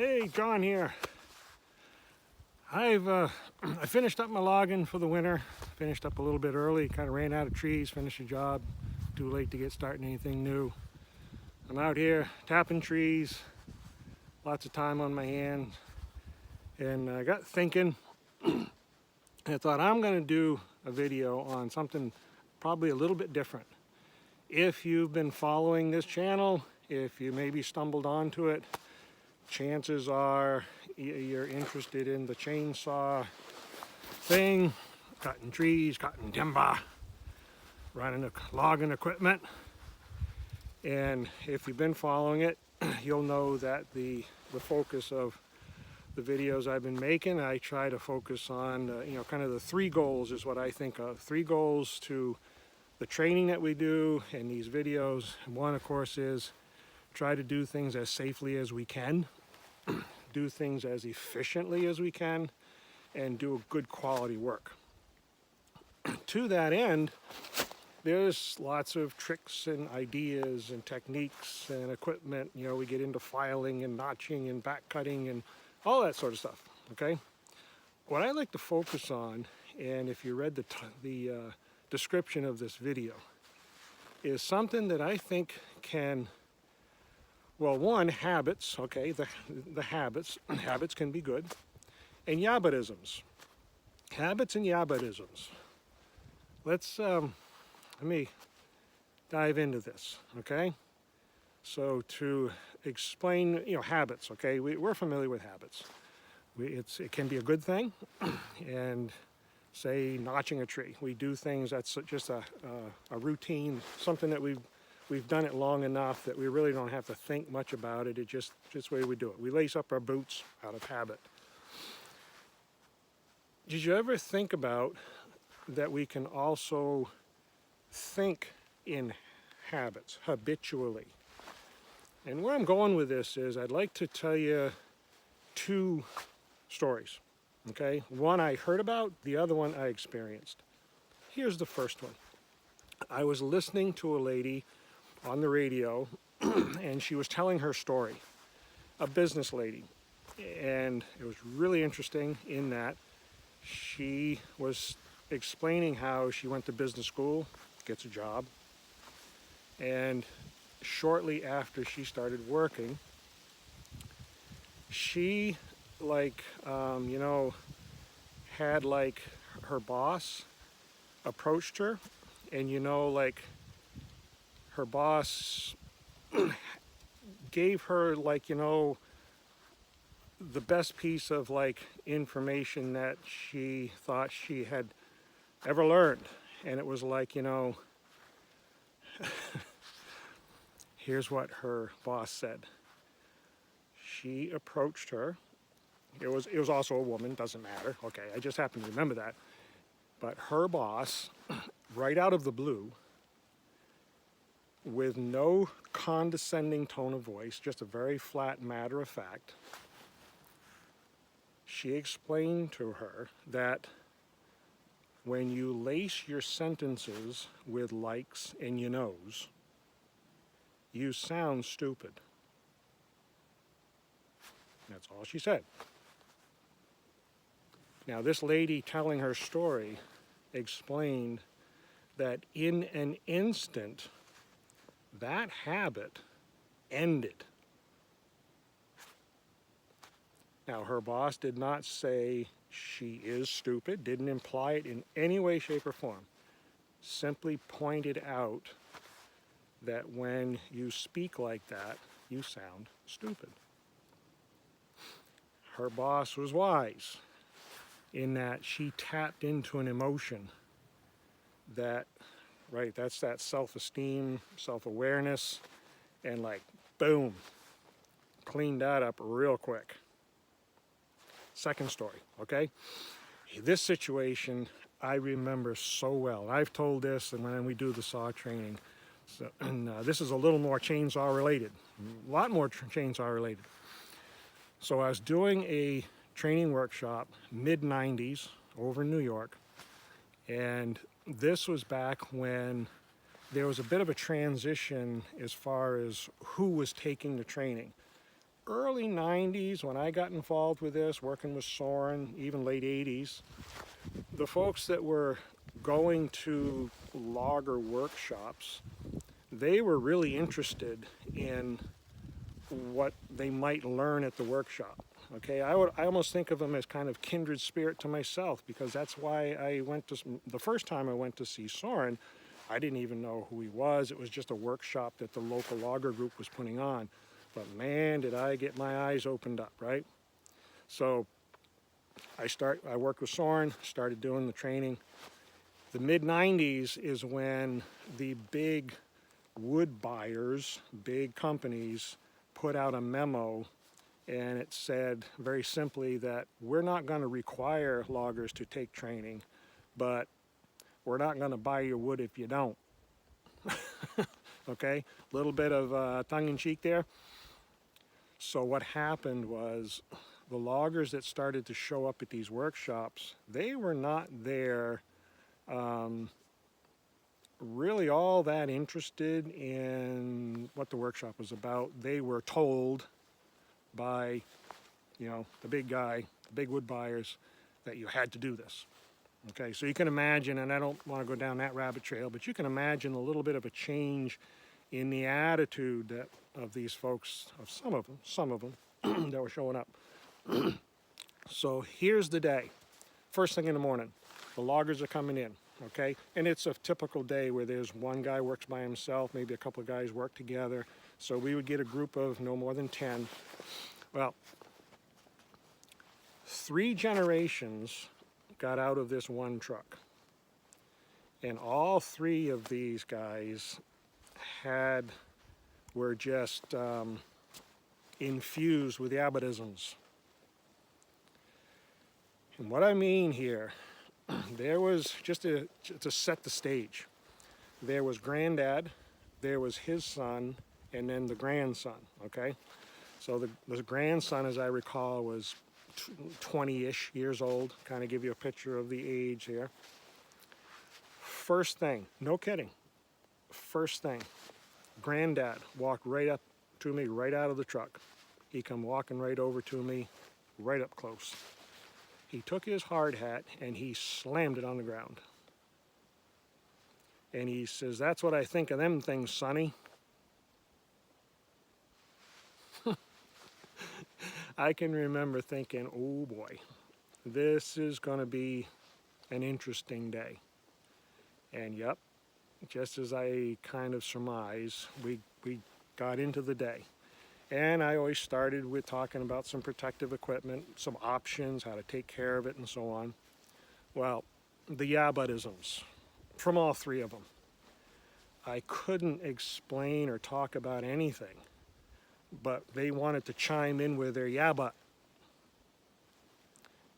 Hey, John here. I finished up my logging for the winter. Finished up a little bit early, kind of ran out of trees, finished the job. Too late to get starting anything new. I'm out here tapping trees, lots of time on my hands, and I got thinking, and I thought I'm going to do a video on something probably a little bit different. If you've been following this channel, if you maybe stumbled onto it, chances are you're interested in the chainsaw thing, cutting trees, cutting timber, running logging equipment. And if you've been following it, you'll know that the focus of the videos I've been making, I try to focus on, kind of the three goals is what I think of. Three goals to the training that we do in these videos. One, of course, is try to do things as safely as we can, do things as efficiently as we can, and do a good quality work. To that end, there's lots of tricks and ideas and techniques and equipment. We get into filing and notching and back cutting and all that sort of stuff, okay? What I like to focus on, and if you read the description of this video, is something that I think can, well, one, habits, okay, the habits can be good, and yabba-isms. Habits and yabba-isms. Let me dive into this, okay? So to explain, habits, okay, we're familiar with habits. It can be a good thing, and say notching a tree. We do things that's just a routine, something that we've done it long enough that we really don't have to think much about it. It's just the way we do it. We lace up our boots out of habit. Did you ever think about that we can also think in habits habitually? And where I'm going with this is I'd like to tell you two stories, okay? One I heard about, the other one I experienced. Here's the first one. I was listening to a lady on the radio and she was telling her story, a business lady. And it was really interesting in that she was explaining how she went to business school, gets a job, and shortly after she started working, she had her boss approached her, and her boss gave her the best piece of information that she thought she had ever learned. And it was here's what her boss said. She approached her. It was also a woman, doesn't matter. Okay, I just happen to remember that. But her boss, right out of the blue, with no condescending tone of voice, just a very flat matter of fact, she explained to her that when you lace your sentences with likes and you knows, you sound stupid. That's all she said. Now, this lady telling her story explained that in an instant, that habit ended. Now, her boss did not say she is stupid, didn't imply it in any way, shape, or form. Simply pointed out that when you speak like that, you sound stupid. Her boss was wise in that she tapped into an emotion that, that's that self-esteem, self-awareness, and boom, cleaned that up real quick. Second story, okay? This situation I remember so well. I've told this and when we do the saw training. This is a little more chainsaw related, a lot more chainsaw related. So I was doing a training workshop, mid-90s, over in New York, and this was back when there was a bit of a transition as far as who was taking the training. early 90s, when I got involved with this, working with Soren, even late 80s, the folks that were going to logger workshops, they were really interested in what they might learn at the workshop. Okay, I almost think of them as kind of kindred spirit to myself, because that's why I went to, the first time I went to see Soren, I didn't even know who he was. It was just a workshop that the local logger group was putting on. But man, did I get my eyes opened up, right? So I worked with Soren, started doing the training. The mid-90s is when the big wood buyers, big companies, put out a memo, and it said very simply that we're not going to require loggers to take training, but we're not going to buy your wood if you don't. Okay, a little bit of tongue-in-cheek there. So what happened was the loggers that started to show up at these workshops, they were not there really all that interested in what the workshop was about. They were told by, the big guy, the big wood buyers, that you had to do this. Okay, so you can imagine, and I don't want to go down that rabbit trail, but you can imagine a little bit of a change in the attitude of these folks, of some of them that were showing up. So here's the day. First thing in the morning, the loggers are coming in, okay? And it's a typical day where there's one guy works by himself, maybe a couple of guys work together. So we would get a group of no more than 10. Well, 3 generations got out of this one truck. And all 3 of these guys were just infused with yabba-isms. And what I mean here, there was, just to set the stage, there was Granddad, there was his son, and then the grandson, okay? So the grandson, as I recall, was 20-ish years old, kind of give you a picture of the age here. First thing, no kidding, first thing, Granddad walked right up to me, right out of the truck. He come walking right over to me, right up close. He took his hard hat and he slammed it on the ground. And he says, "That's what I think of them things, Sonny." I can remember thinking, oh boy, this is going to be an interesting day. And yep, just as I kind of surmised, we got into the day. And I always started with talking about some protective equipment, some options, how to take care of it, and so on. Well, the yabba-isms, from all 3 of them. I couldn't explain or talk about anything, but they wanted to chime in with their yabba.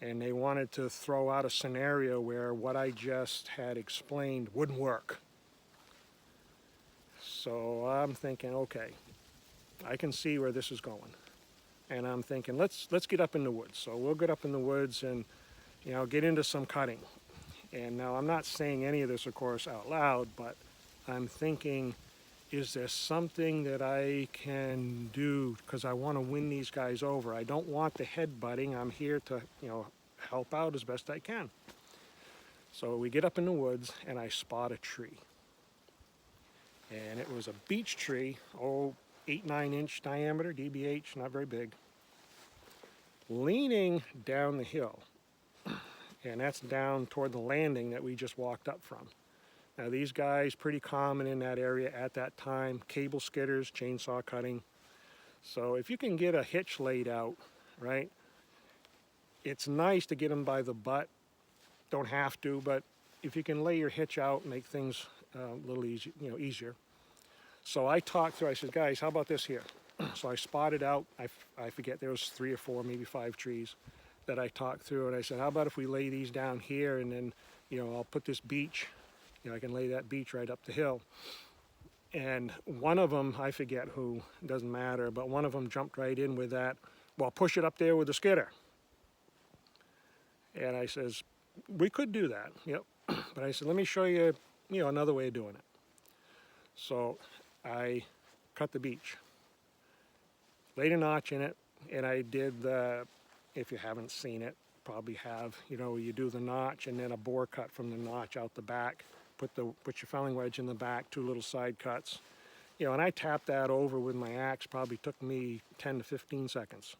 And they wanted to throw out a scenario where what I just had explained wouldn't work. So I'm thinking, okay, I can see where this is going. And I'm thinking, let's get up in the woods. So we'll get up in the woods and, get into some cutting. And now I'm not saying any of this, of course, out loud, but I'm thinking, is there something that I can do? Because I want to win these guys over. I don't want the headbutting. I'm here to, help out as best I can. So we get up in the woods and I spot a tree. And it was a beech tree, 8-9 inch diameter, DBH, not very big, leaning down the hill. And that's down toward the landing that we just walked up from. Now these guys, pretty common in that area at that time, cable skidders, chainsaw cutting. So if you can get a hitch laid out, right, it's nice to get them by the butt. Don't have to, but if you can lay your hitch out, make things a little easy, easier. So I talked through, I said, guys, how about this here? So I spotted out, I forget, there was 3 or 4, maybe 5 trees that I talked through, and I said, how about if we lay these down here, and then, I'll put this beech, I can lay that beech right up the hill. And one of them, I forget who, doesn't matter, but one of them jumped right in with that, well, push it up there with the skidder. And I says, we could do that, yep. But I said, let me show you, another way of doing it. So I cut the beech. laid a notch in it, and I did the, if you haven't seen it, probably have, you know, you do the notch and then a bore cut from the notch out the back, put your felling wedge in the back, 2 little side cuts. You know, and I tapped that over with my axe, probably took me 10 to 15 seconds.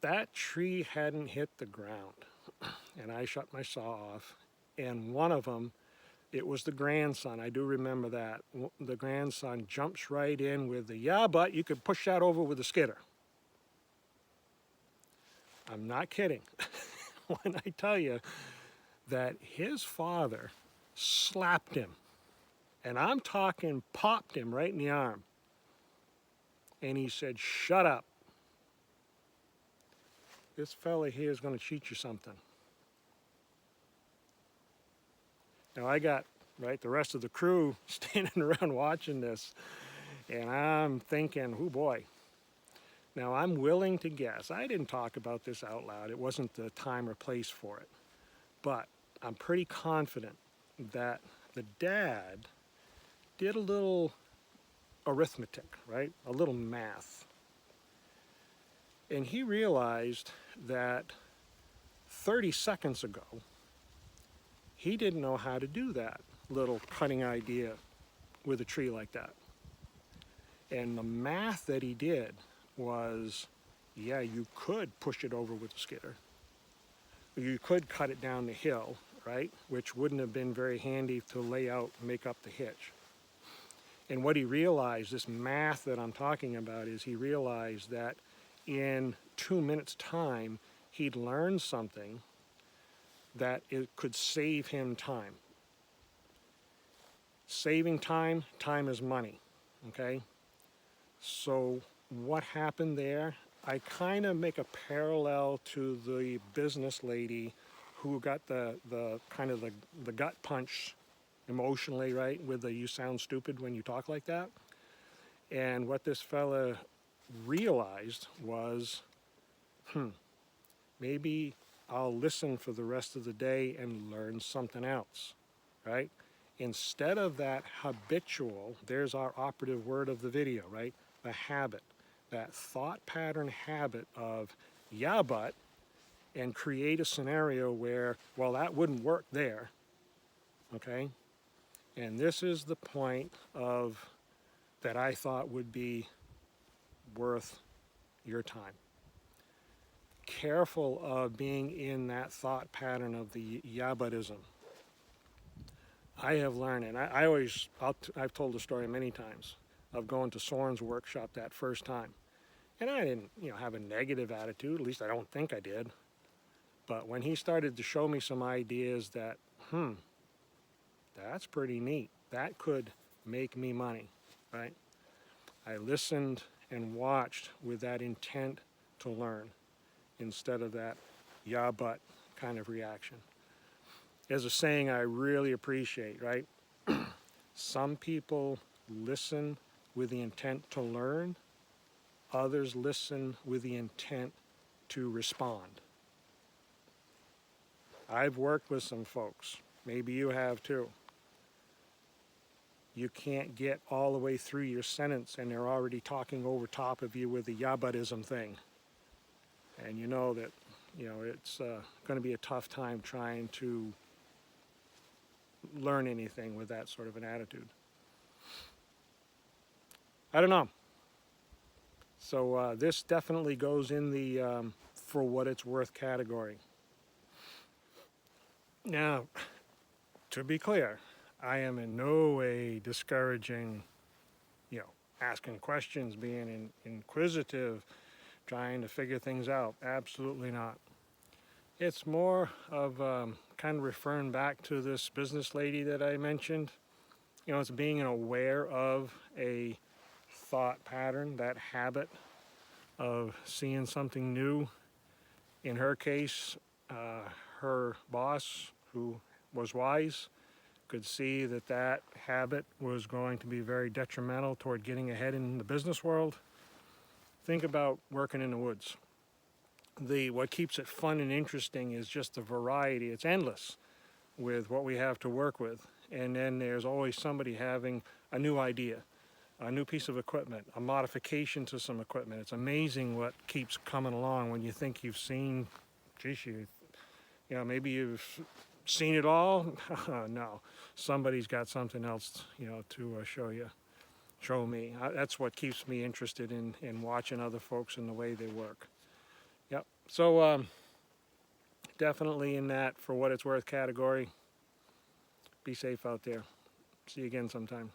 That tree hadn't hit the ground, and I shut my saw off, and one of them, it was the grandson, I do remember that. The grandson jumps right in with the, yeah, but you could push that over with a skidder. I'm not kidding when I tell you that his father slapped him, and I'm talking popped him right in the arm, and he said, shut up. This fella here is going to teach you something. Now I got, right, the rest of the crew standing around watching this, and I'm thinking, oh boy. Now I'm willing to guess, I didn't talk about this out loud, it wasn't the time or place for it, but I'm pretty confident that the dad did a little arithmetic, right, a little math. And he realized that 30 seconds ago, he didn't know how to do that little cutting idea with a tree like that. And the math that he did was, yeah, you could push it over with a skidder. You could cut it down the hill, right? Which wouldn't have been very handy to lay out and make up the hitch. And what he realized, this math that I'm talking about, is he realized that in 2 minutes' time, he'd learned something that it could save him time. Saving time, time is money, okay? So what happened there, I kind of make a parallel to the business lady who got the kind of the gut punch emotionally, right, with the you sound stupid when you talk like that. And what this fella realized was, maybe I'll listen for the rest of the day and learn something else, right? Instead of that habitual, there's our operative word of the video, right? The habit, that thought pattern habit of, yeah, but, and create a scenario where, well, that wouldn't work there, okay? And this is the point of, that I thought would be worth your time. Careful of being in that thought pattern of the yabba-ism. I have learned, and I've told the story many times, of going to Soren's workshop that first time. And I didn't, have a negative attitude, at least I don't think I did. But when he started to show me some ideas that, that's pretty neat. That could make me money, right? I listened and watched with that intent to learn instead of that yeah, but kind of reaction. There's a saying I really appreciate, right? Some people listen with the intent to learn, others listen with the intent to respond. I've worked with some folks, maybe you have too. You can't get all the way through your sentence and they're already talking over top of you with the yabba-ism thing. And you know that, it's going to be a tough time trying to learn anything with that sort of an attitude. I don't know. So this definitely goes in the for what it's worth category. Now, to be clear, I am in no way discouraging, asking questions, being inquisitive, trying to figure things out. Absolutely not. It's more of kind of referring back to this business lady that I mentioned. It's being aware of a thought pattern, that habit of seeing something new. In her case, her boss, who was wise, could see that habit was going to be very detrimental toward getting ahead in the business world. Think about working in the woods. What keeps it fun and interesting is just the variety. It's endless with what we have to work with. And then there's always somebody having a new idea, a new piece of equipment, a modification to some equipment. It's amazing what keeps coming along when you think you've seen, geez, you know, maybe you've seen it all. No, somebody's got something else, you know, to show me. That's what keeps me interested in watching other folks and the way they work. Yep. So definitely in that for what it's worth category. Be safe out there. See you again sometime.